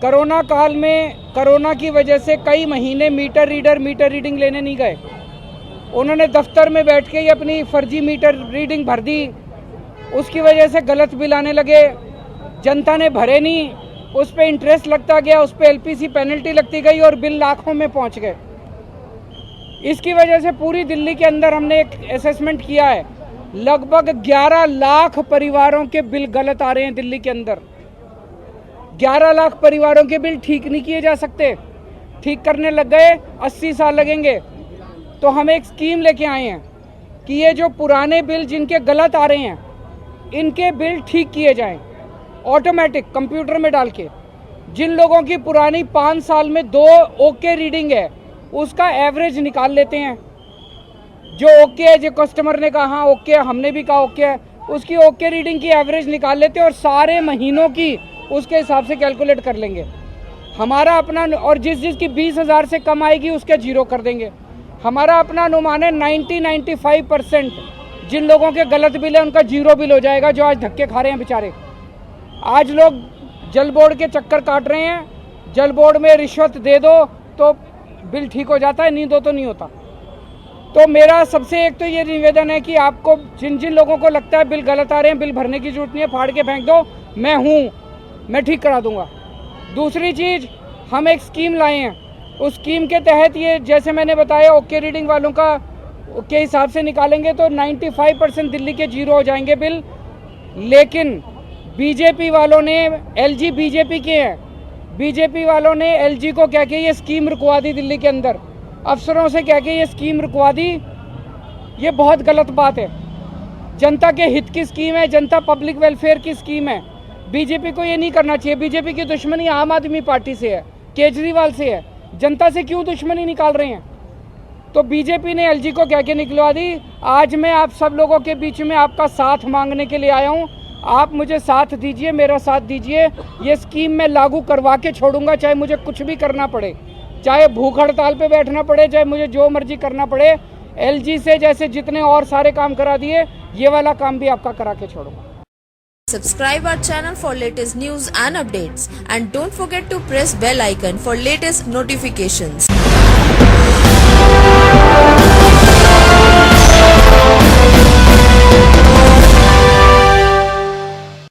Corona काल में corona की वजह से कई महीने मीटर रीडिंग लेने नहीं गए। उन्होंने दफ्तर में बैठ के ही अपनी फर्जी मीटर रीडिंग भर दी। उसकी वजह से गलत बिल आने लगे, जनता ने भरे नहीं, उस पर इंटरेस्ट लगता गया, उस पर एलपीसी पेनल्टी लगती गई और बिल लाखों में पहुंच गए। इसकी वजह से पूरी दिल्ली के अंदर हमने एक असेसमेंट किया है, लगभग 11 लाख परिवारों के बिल गलत आ रहे हैं दिल्ली के अंदर। 11 लाख परिवारों के बिल ठीक नहीं किए जा सकते। ठीक करने लग गए 80 साल लगेंगे। तो हम एक स्कीम लेके आए हैं कि ये जो पुराने बिल जिनके गलत आ रहे हैं, इनके बिल ठीक किए जाएं ऑटोमेटिक कंप्यूटर में डाल के। जिन लोगों की पुरानी 5 साल में 2 ओके रीडिंग है, उसका एवरेज निकाल लेते हैं। जो ओके है, जो कस्टमर ने कहा हाँ ओके है, हमने भी कहा ओके है, उसकी ओके रीडिंग की एवरेज निकाल लेते हैं और सारे महीनों की उसके हिसाब से कैलकुलेट कर लेंगे। हमारा अपना, और जिस की 20,000 से कम आएगी उसके जीरो कर देंगे। हमारा अपना अनुमान है 90-95% जिन लोगों के गलत बिल है उनका जीरो बिल हो जाएगा, जो आज धक्के खा रहे हैं बेचारे। आज लोग जल बोर्ड के चक्कर काट रहे हैं, जल बोर्ड में रिश्वत दे दो तो बिल ठीक हो जाता है, नहीं दो तो नहीं होता। तो मेरा सबसे एक तो ये निवेदन है कि आपको जिन जिन लोगों को लगता है बिल गलत आ रहे हैं, बिल भरने की जरूरत नहीं है, फाड़ के फेंक दो, मैं हूँ, मैं ठीक करा दूंगा। दूसरी चीज़, हम एक स्कीम लाए हैं, उस स्कीम के तहत ये जैसे मैंने बताया ओके रीडिंग वालों का के हिसाब से निकालेंगे तो 95% दिल्ली के जीरो हो जाएंगे बिल। लेकिन बीजेपी वालों ने, एलजी बीजेपी के हैं, बीजेपी वालों ने एलजी को कह के ये स्कीम रुकवा दी दिल्ली के अंदर, अफसरों से कह के ये स्कीम रुकवा दी। ये बहुत गलत बात है। जनता के हित की स्कीम है, जनता पब्लिक वेलफेयर की स्कीम है। बीजेपी को ये नहीं करना चाहिए। बीजेपी की दुश्मनी आम आदमी पार्टी से है, केजरीवाल से है, जनता से क्यों दुश्मनी निकाल रहे हैं? तो बीजेपी ने एलजी को कह के निकलवा दी। आज मैं आप सब लोगों के बीच में आपका साथ मांगने के लिए आया हूँ। आप मुझे साथ दीजिए, मेरा साथ दीजिए। ये स्कीम मैं लागू करवा के छोड़ूंगा, चाहे मुझे कुछ भी करना पड़े, चाहे भूख हड़ताल पे बैठना पड़े, चाहे मुझे जो मर्जी करना पड़े। एलजी से जैसे जितने और सारे काम करा दिए, ये वाला काम भी आपका करा के छोड़ूंगा। Subscribe our channel for latest news and updates, and don't forget to press bell icon for latest notifications.